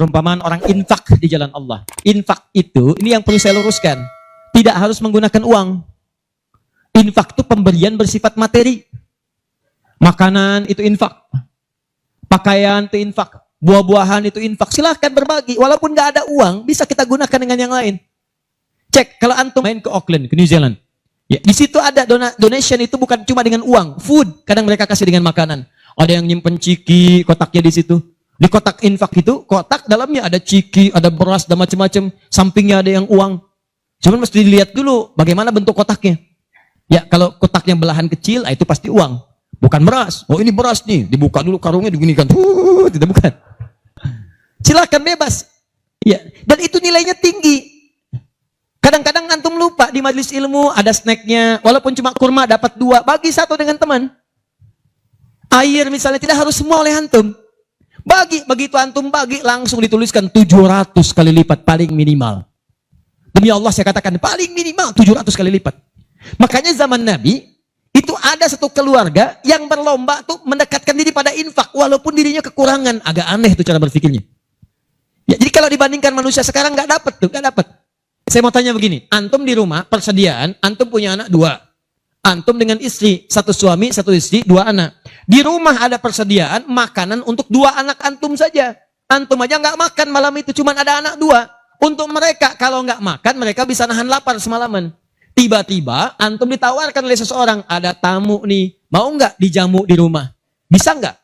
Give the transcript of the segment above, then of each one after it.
perumpamaan orang infak di jalan Allah. Infak itu, ini yang perlu saya luruskan, tidak harus menggunakan uang. Infak itu pemberian bersifat materi. Makanan itu infak. Pakaian itu infak. Buah-buahan itu infak. Silahkan berbagi. Walaupun nggak ada uang, bisa kita gunakan dengan yang lain. Cek, kalau antum main ke Auckland, ke New Zealand. Ya, di situ ada donation itu bukan cuma dengan uang. Food, kadang mereka kasih dengan makanan. Ada yang nyimpen ciki, kotaknya di situ. Di kotak infak itu, kotak dalamnya ada ciki, ada beras, dan macam-macam. Sampingnya ada yang uang. Cuman mesti dilihat dulu bagaimana bentuk kotaknya. Ya, kalau kotaknya belahan kecil, itu pasti uang. Bukan beras. Oh, ini beras nih. Dibuka dulu karungnya, diginikan. Tidak, bukan. Silakan bebas. Ya, dan itu nilainya tinggi. Kadang-kadang antum lupa di majelis ilmu ada snacknya. Walaupun cuma kurma dapat 2, bagi 1 dengan teman. Air misalnya tidak harus semua oleh antum. Bagi, begitu antum bagi langsung dituliskan 700 kali lipat paling minimal. Demi Allah saya katakan paling minimal 700 kali lipat. Makanya zaman Nabi itu ada satu keluarga yang berlomba tuh mendekatkan diri pada infak walaupun dirinya kekurangan. Agak aneh tuh cara berpikirnya. Ya, jadi kalau dibandingkan manusia sekarang nggak dapat tuh, nggak dapat. Saya mau tanya begini, antum di rumah persediaan, antum punya anak 2. Antum dengan istri, 1 suami, 1 istri, 2 anak. Di rumah ada persediaan makanan untuk 2 anak antum saja. Antum aja nggak makan malam itu, cuma ada anak 2. Untuk mereka, kalau nggak makan, mereka bisa nahan lapar semalaman. Tiba-tiba, antum ditawarkan oleh seseorang, ada tamu nih, mau nggak dijamu di rumah? Bisa nggak?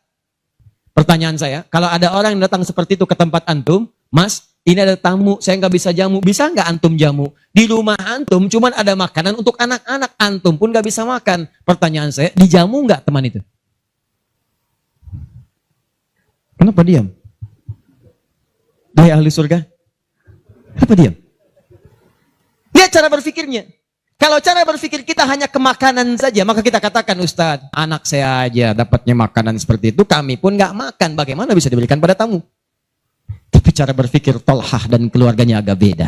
Pertanyaan saya, kalau ada orang yang datang seperti itu ke tempat antum, Mas, ini ada tamu, saya nggak bisa jamu. Bisa nggak antum jamu? Di rumah antum cuma ada makanan untuk anak-anak. Antum pun nggak bisa makan. Pertanyaan saya, dijamu nggak teman itu? Kenapa diam? Dari ahli surga? Kenapa diam? Lihat cara berpikirnya. Kalau cara berpikir kita hanya ke makanan saja, maka kita katakan, Ustaz, anak saya aja dapatnya makanan seperti itu, kami pun nggak makan. Bagaimana bisa diberikan pada tamu? Tapi cara berpikir Tolhah dan keluarganya agak beda.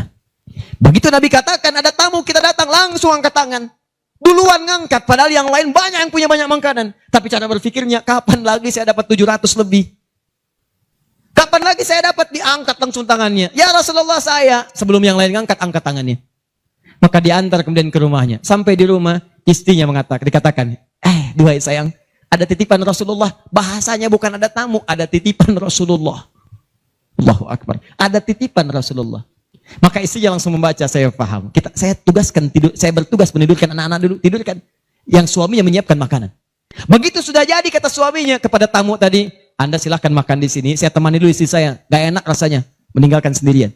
Begitu Nabi katakan ada tamu, kita datang langsung angkat tangan. Duluan ngangkat, padahal yang lain banyak yang punya banyak makanan. Tapi cara berpikirnya, kapan lagi saya dapat 700 lebih? Kapan lagi saya dapat diangkat langsung tangannya? Ya Rasulullah saya. Sebelum yang lain ngangkat, angkat tangannya. Maka diantar kemudian ke rumahnya. Sampai di rumah, istrinya dikatakan, duhai sayang, ada titipan Rasulullah. Bahasanya bukan ada tamu, ada titipan Rasulullah. Allahu Akbar. Ada titipan Rasulullah. Maka istrinya langsung membaca, saya paham. Saya bertugas menidurkan anak-anak dulu, tidurkan. Yang suaminya menyiapkan makanan. Begitu sudah jadi kata suaminya kepada tamu tadi, Anda silahkan makan di sini, saya temani dulu istri saya. Gak enak rasanya, meninggalkan sendirian.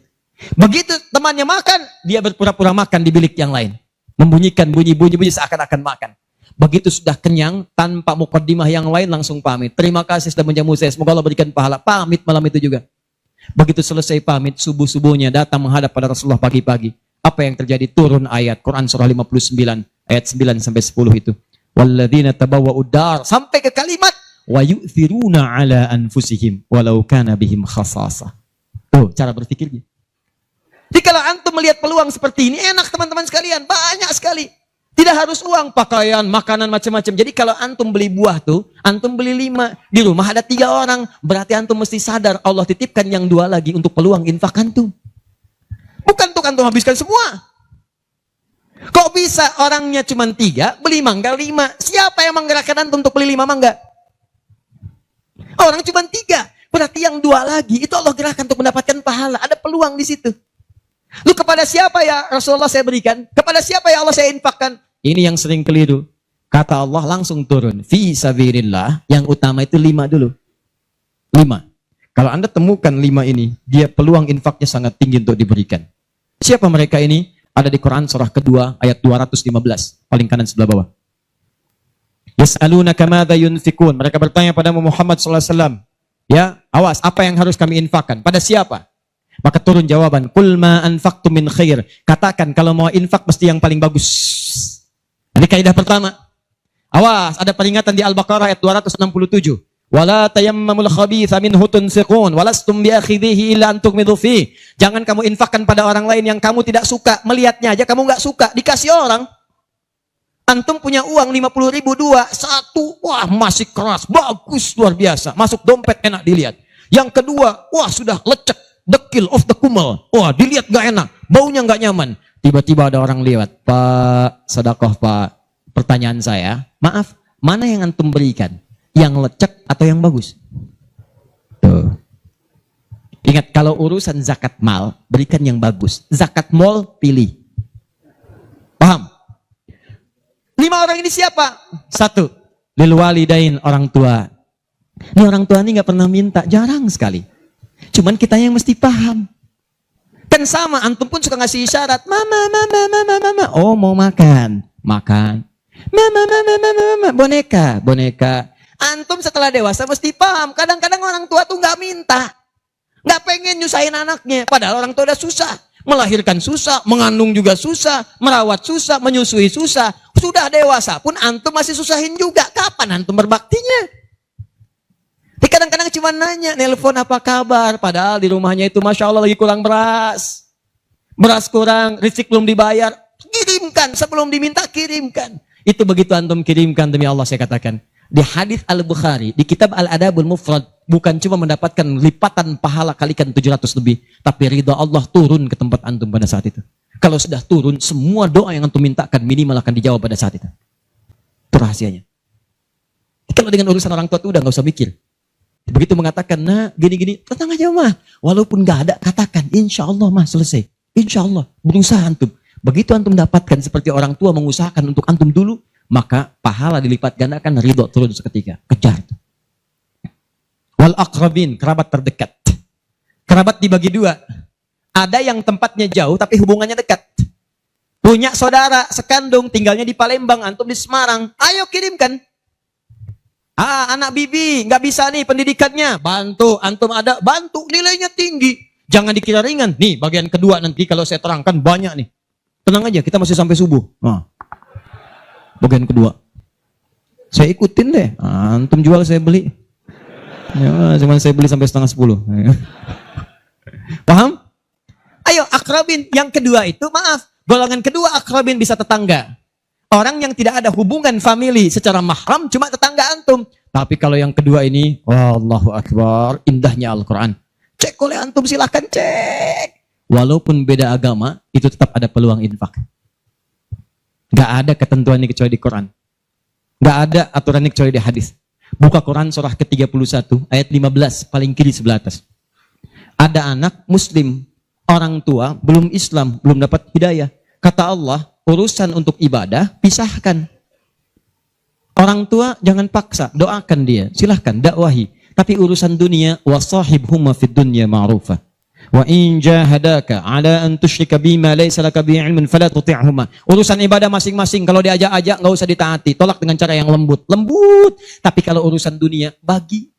Begitu temannya makan, dia berpura-pura makan di bilik yang lain. Membunyikan bunyi-bunyi seakan-akan makan. Begitu sudah kenyang, tanpa mukaddimah yang lain langsung pamit. Terima kasih sudah menjamu saya, semoga Allah berikan pahala. Pamit malam itu juga. Begitu selesai pamit, subuh-subuhnya datang menghadap pada Rasulullah pagi-pagi. Apa yang terjadi? Turun ayat Quran surah 59 ayat 9 sampai 10 itu. Walladzina tabawwa'ud dar sampai ke kalimat wa yu'thiruna ala anfusihim walau kana bihim khasasah. Tuh cara berpikirnya. Jadi kalau antum melihat peluang seperti ini, enak teman-teman sekalian, banyak sekali. Tidak harus uang, pakaian, makanan, macam-macam. Jadi kalau antum beli buah tuh, antum beli 5. Di rumah ada 3 orang. Berarti antum mesti sadar, Allah titipkan yang 2 lagi untuk peluang infak antum. Bukan untuk antum habiskan semua. Kok bisa orangnya cuma 3, beli mangga 5. Siapa yang menggerakkan antum untuk beli 5 mangga? Orang cuma 3. Berarti yang 2 lagi, itu Allah gerakkan untuk mendapatkan pahala. Ada peluang di situ. Lu kepada siapa ya Rasulullah saya berikan? Kepada siapa ya Allah saya infakkan? Ini yang sering keliru. Kata Allah langsung turun. Fi sabilillah. Yang utama itu 5 dulu. 5. Kalau Anda temukan 5 ini, dia peluang infaknya sangat tinggi untuk diberikan. Siapa mereka ini? Ada di Quran surah kedua ayat 215. Paling kanan sebelah bawah. Yas'alunaka madza yunfikun. Mereka bertanya pada Muhammad SAW. Ya, awas, apa yang harus kami infakkan? Pada siapa? Maka turun jawaban, qul ma anfaqtum min khair. Katakan kalau mau infak mesti yang paling bagus. Ini kaidah pertama. Awas, ada peringatan di Al-Baqarah ayat 267. Wala tayammamul khabitha minhu tunfiqun walastum biakhidhihi illa an tughmidu fi. Jangan kamu infakkan pada orang lain yang kamu tidak suka. Melihatnya aja kamu enggak suka, dikasih orang. Antum punya uang 50.000 2, 1, wah masih keras, bagus, luar biasa. Masuk dompet enak dilihat. Yang kedua, wah sudah lecek. dekil of the kumel. Wah, dilihat gak enak, baunya gak nyaman. Tiba-tiba ada orang lewat, Pak, sedekah Pak. Pertanyaan saya, maaf, mana yang antum berikan? Yang lecek atau yang bagus? Tuh. Ingat, kalau urusan zakat mal, berikan yang bagus. Zakat mal, pilih. Paham? 5 orang ini siapa? 1, lil walidain, orang tua. Ini orang tua ini gak pernah minta, jarang sekali. Cuman kita yang mesti paham. Kan sama, antum pun suka ngasih isyarat. Mama. Oh, mau makan. Makan. Mama. Boneka. Antum setelah dewasa mesti paham. Kadang-kadang orang tua tuh gak minta. Gak pengen nyusahin anaknya. Padahal orang tua udah susah. Melahirkan susah, mengandung juga susah, merawat susah, menyusui susah. Sudah dewasa pun antum masih susahin juga. Kapan antum berbaktinya? Tapi kadang-kadang cuma nanya, nelpon apa kabar. Padahal di rumahnya itu Masya Allah lagi kurang beras. Beras kurang, rezeki belum dibayar. Kirimkan, sebelum diminta kirimkan. Itu begitu antum kirimkan, demi Allah saya katakan. Di hadis Al-Bukhari, di kitab Al-Adabul Mufrad, bukan cuma mendapatkan lipatan pahala kalikan 700 lebih, tapi ridha Allah turun ke tempat antum pada saat itu. Kalau sudah turun, semua doa yang antum mintakan minimal akan dijawab pada saat itu. Itu rahasianya. Kalau dengan urusan orang tua itu udah gak usah mikir. Begitu mengatakan, nah gini-gini, tenang aja mah. Walaupun gak ada, katakan, insya Allah mah selesai. Insya Allah, berusaha antum. Begitu antum dapatkan seperti orang tua mengusahakan untuk antum dulu, maka pahala dilipat gandakan, ridho turun seketika. Kejar. Wal aqrabin, kerabat terdekat. Kerabat dibagi 2. Ada yang tempatnya jauh tapi hubungannya dekat. Punya saudara sekandung, tinggalnya di Palembang, antum di Semarang. Ayo kirimkan. Anak bibi nggak bisa nih pendidikannya, bantu. Antum ada, bantu. Nilainya tinggi. Jangan dikira ringan. Nih bagian kedua nanti kalau saya terangkan banyak nih. Tenang aja, kita masih sampai subuh. Bagian kedua. Saya ikutin deh. Antum jual, saya beli. Ya, cuman saya beli sampai 9:30. Paham? Ayo akrabin. Yang kedua itu, maaf. Golongan kedua akrabin bisa tetangga. Orang yang tidak ada hubungan famili secara mahram, cuma tetangga antum. Tapi kalau yang kedua ini, Allahu Akbar, indahnya Al-Quran. Cek oleh antum, silahkan cek. Walaupun beda agama, itu tetap ada peluang infak. Gak ada ketentuan ini kecuali di Quran. Gak ada aturan ini kecuali di hadis. Buka Quran surah ke-31 ayat 15 paling kiri sebelah atas. Ada anak muslim, orang tua belum Islam, belum dapat hidayah. Kata Allah, urusan untuk ibadah pisahkan. Orang tua jangan paksa, doakan dia, silahkan dakwahi. Tapi urusan dunia, wasahibhuma fid dunya ma'rufa. Wa in jahadaka ala an tusyrika bima laysa laka bihi ilmun fala tuti'huma. Urusan ibadah masing-masing, kalau diajak-ajak enggak usah ditaati, tolak dengan cara yang lembut. Tapi kalau urusan dunia, bagi.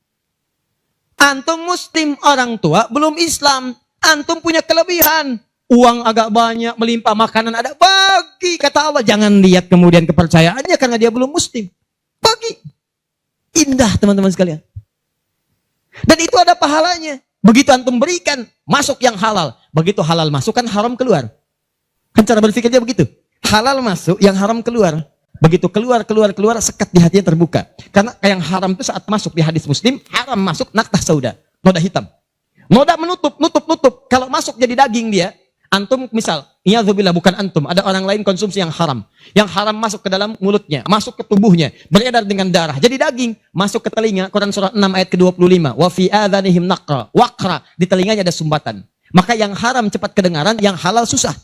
Antum muslim, orang tua belum Islam, antum punya kelebihan, uang agak banyak, melimpah, makanan ada, bagi. Kata Allah, jangan lihat kemudian kepercayaannya karena dia belum muslim. Bagi. Indah teman-teman sekalian. Dan itu ada pahalanya. Begitu antum berikan, masuk yang halal. Begitu halal masuk, kan haram keluar. Kan cara berpikirnya begitu. Halal masuk, yang haram keluar. Begitu keluar, sekat di hatinya terbuka. Karena yang haram itu saat masuk di hadis Muslim, haram masuk naktah sauda, noda hitam. Noda menutup. Kalau masuk jadi daging dia, antum misal, iyadzubillah, bukan antum, ada orang lain konsumsi yang haram. Yang haram masuk ke dalam mulutnya, masuk ke tubuhnya, beredar dengan darah, jadi daging, masuk ke telinga. Quran surah 6 ayat ke-25. Wa fi adhanihim naqra, waqra, di telinganya ada sumbatan. Maka yang haram cepat kedengaran, yang halal susah.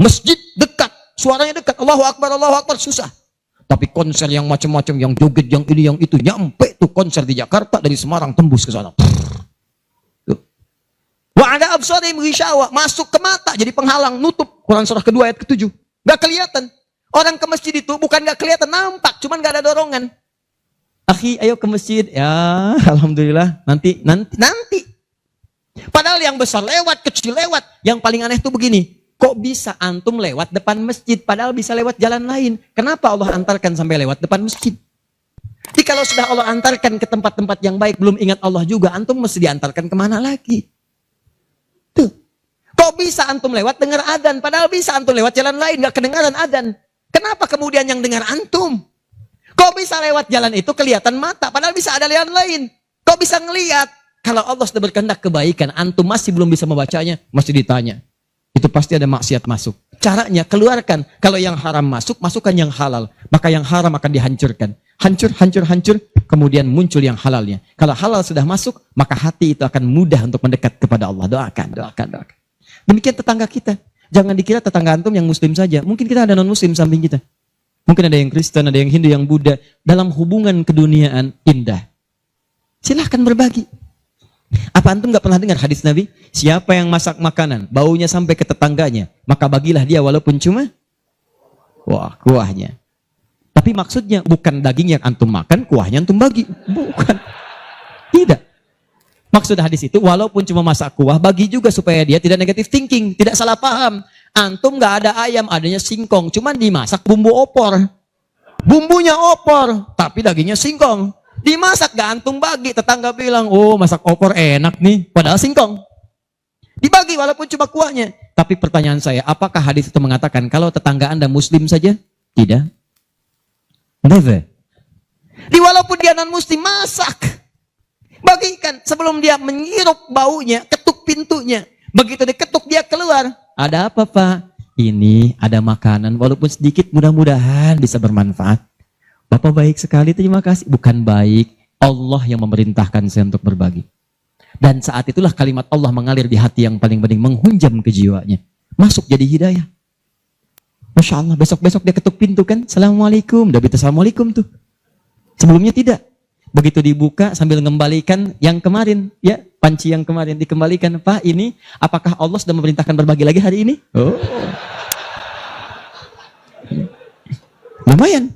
Masjid dekat, suaranya dekat, Allahu Akbar, susah. Tapi konser yang macam-macam, yang joget, yang ini, yang itu, nyampe tuh konser di Jakarta, dari Semarang tembus ke sana. Wa ada absarihim ghishawa, masuk ke mata jadi penghalang, nutup. Quran surah kedua ayat ke-7. Gak kelihatan. Orang ke masjid itu bukan gak kelihatan, nampak, cuman gak ada dorongan. Akhi, ayo ke masjid. Ya, alhamdulillah, nanti. Padahal yang besar lewat, kecil lewat. Yang paling aneh itu begini. Kok bisa antum lewat depan masjid padahal bisa lewat jalan lain? Kenapa Allah antarkan sampai lewat depan masjid? Jadi kalau sudah Allah antarkan ke tempat-tempat yang baik, belum ingat Allah juga, antum mesti diantarkan kemana lagi? Tuh. Kok bisa antum lewat dengar adzan, padahal bisa antum lewat jalan lain, gak kedengaran adzan. Kenapa kemudian yang dengar antum? Kok bisa lewat jalan itu kelihatan mata, padahal bisa ada jalan lain. Kok bisa ngelihat? Kalau Allah sudah berkehendak kebaikan, antum masih belum bisa membacanya, masih ditanya. Itu pasti ada maksiat masuk. Caranya keluarkan. Kalau yang haram masuk, masukkan yang halal. Maka yang haram akan dihancurkan. Hancur, hancur, hancur. Kemudian muncul yang halalnya. Kalau halal sudah masuk, maka hati itu akan mudah untuk mendekat kepada Allah. Doakan, doakan, doakan. Demikian tetangga kita. Jangan dikira tetangga antum yang muslim saja. Mungkin kita ada non-muslim samping kita. Mungkin ada yang Kristen, ada yang Hindu, yang Buddha. Dalam hubungan keduniaan indah. Silahkan berbagi. Apa antum gak pernah dengar hadis Nabi? Siapa yang masak makanan, baunya sampai ke tetangganya, maka bagilah dia walaupun cuma kuahnya. Tapi maksudnya bukan daging yang antum makan, kuahnya antum bagi. Bukan. Tidak. Maksud hadis itu, walaupun cuma masak kuah, bagi juga supaya dia tidak negatif thinking, tidak salah paham. Antum gak ada ayam, adanya singkong, cuman dimasak bumbu opor. Bumbunya opor, tapi dagingnya singkong. Dimasak gak antum bagi, tetangga bilang, oh masak opor enak nih, padahal singkong. Dibagi walaupun cuma kuahnya. Tapi pertanyaan saya, apakah hadis itu mengatakan kalau tetangga anda muslim saja? Tidak. Never. Walaupun dia non muslim, masak. Bagikan sebelum dia menghirup baunya, ketuk pintunya. Begitu diketuk dia keluar. Ada apa Pak? Ini ada makanan, walaupun sedikit, mudah-mudahan bisa bermanfaat. Bapak baik sekali, terima kasih. Bukan baik, Allah yang memerintahkan saya untuk berbagi. Dan saat itulah kalimat Allah mengalir di hati yang paling bening, menghunjam ke jiwanya. Masuk jadi hidayah. Masya Allah, besok-besok dia ketuk pintu kan, Assalamualaikum. Udah bisa Assalamualaikum tuh. Sebelumnya tidak. Begitu dibuka sambil mengembalikan yang kemarin, ya panci yang kemarin dikembalikan. Pak, ini apakah Allah sudah memerintahkan berbagi lagi hari ini? Oh, lumayan.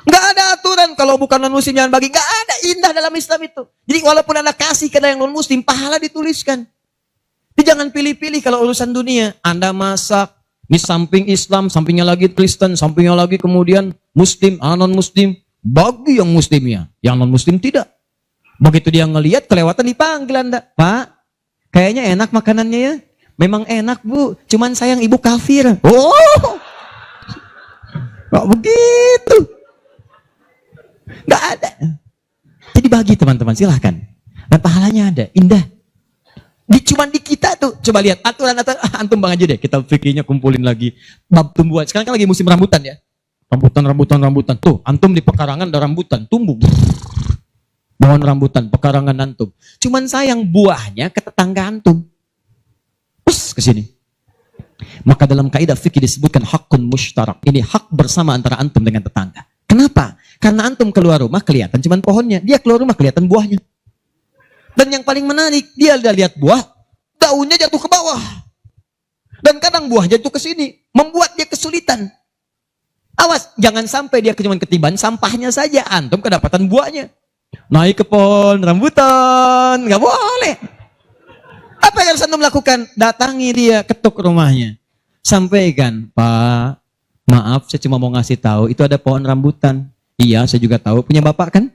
Nggak ada aturan kalau bukan non-muslim jangan bagi. Nggak ada, indah dalam Islam itu. Jadi walaupun anda kasih ke yang non-muslim, pahala dituliskan. Jadi jangan pilih-pilih kalau urusan dunia. Anda masak, di samping Islam, sampingnya lagi Kristen, sampingnya lagi kemudian muslim, non-muslim. Bagi yang muslimnya, yang non-muslim tidak. Begitu dia ngelihat kelewatan dipanggil anda. Pak, kayaknya enak makanannya ya. Memang enak bu, cuman sayang ibu kafir. Oh, kok begitu? Nggak ada. Jadi bagi teman-teman, silahkan. Dan pahalanya ada, indah. Cuman di kita tuh, coba lihat aturan antum bang aja deh. Kita fikirnya kumpulin lagi bab tumbuhan. Sekarang kan lagi musim rambutan ya. Rambutan. Tuh, antum di pekarangan ada rambutan, tumbuh. Pohon rambutan, pekarangan antum. Cuman sayang buahnya ke tetangga antum. Pus ke sini. Maka dalam kaidah fikih disebutkan hakun mushtarak. Ini hak bersama antara antum dengan tetangga. Kenapa? Karena antum keluar rumah kelihatan cuman pohonnya, dia keluar rumah kelihatan buahnya. Dan yang paling menarik, dia udah lihat buah, daunnya jatuh ke bawah. Dan kadang buah jatuh ke sini, membuat dia kesulitan. Awas, jangan sampai dia cuma ketiban sampahnya saja, antum kedapatan buahnya. Naik ke pohon rambutan, nggak boleh. Apa yang harus antum lakukan? Datangi dia, ketuk rumahnya. Sampaikan, Pak, maaf, saya cuma mau ngasih tahu, itu ada pohon rambutan. Iya, saya juga tahu. Punya bapak kan?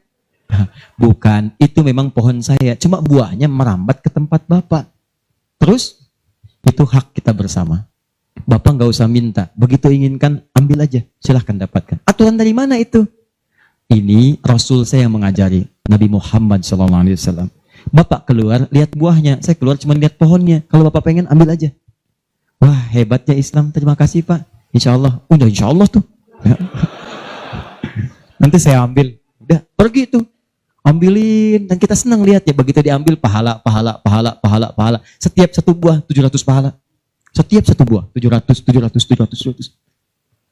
Bukan, itu memang pohon saya. Cuma buahnya merambat ke tempat bapak. Terus, itu hak kita bersama. Bapak nggak usah minta. Begitu inginkan, ambil aja. Silahkan dapatkan. Aturan dari mana itu? Ini Rasul saya yang mengajari. Nabi Muhammad SAW. Bapak keluar, lihat buahnya. Saya keluar cuma lihat pohonnya. Kalau bapak pengen, ambil aja. Wah, hebatnya Islam. Terima kasih Pak. Insya Allah. Udah insya Allah tuh. Ya. Nanti saya ambil. Udah, pergi tuh. Ambilin. Dan kita senang lihat ya. Begitu diambil, pahala. Setiap satu buah, 700 pahala. Setiap satu buah, 700.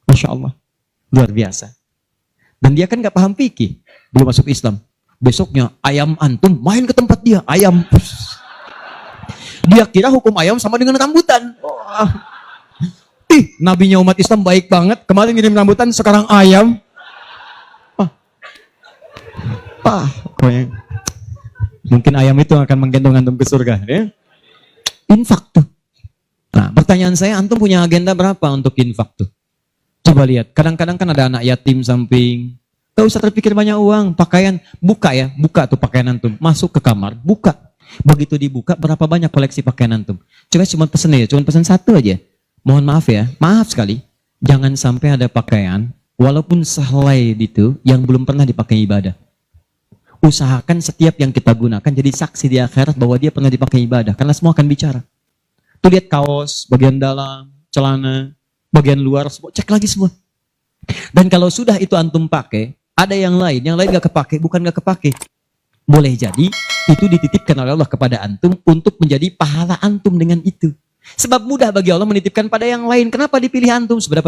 Masya Allah. Luar biasa. Dan dia kan gak paham fikih. Belum masuk Islam. Besoknya, ayam antum main ke tempat dia. Ayam. Dia kira hukum ayam sama dengan rambutan. Oh. Nabinya umat Islam baik banget. Kemarin ngirim rambutan, sekarang ayam. Pokoknya. Mungkin ayam itu akan menggendong antum ke surga. Ya? Infak tuh. Nah, pertanyaan saya, antum punya agenda berapa untuk infak tuh? Coba lihat, kadang-kadang kan ada anak yatim samping. Gak usah terpikir banyak uang, pakaian. Buka ya, buka tuh pakaian antum. Masuk ke kamar, buka. Begitu dibuka, berapa banyak koleksi pakaian antum? Cuma pesen ya, cuma pesen satu aja. Mohon maaf ya, maaf sekali. Jangan sampai ada pakaian, walaupun sehelai itu, yang belum pernah dipakai ibadah. Usahakan setiap yang kita gunakan jadi saksi di akhirat bahwa dia pernah dipakai ibadah. Karena semua akan bicara. Tuh lihat kaos, bagian dalam, celana, bagian luar, semua, cek lagi semua. Dan kalau sudah itu antum pakai, ada yang lain gak kepake, bukan gak kepake. Boleh jadi itu dititipkan oleh Allah kepada antum untuk menjadi pahala antum dengan itu. Sebab mudah bagi Allah menitipkan pada yang lain. Kenapa dipilih antum? Seberapa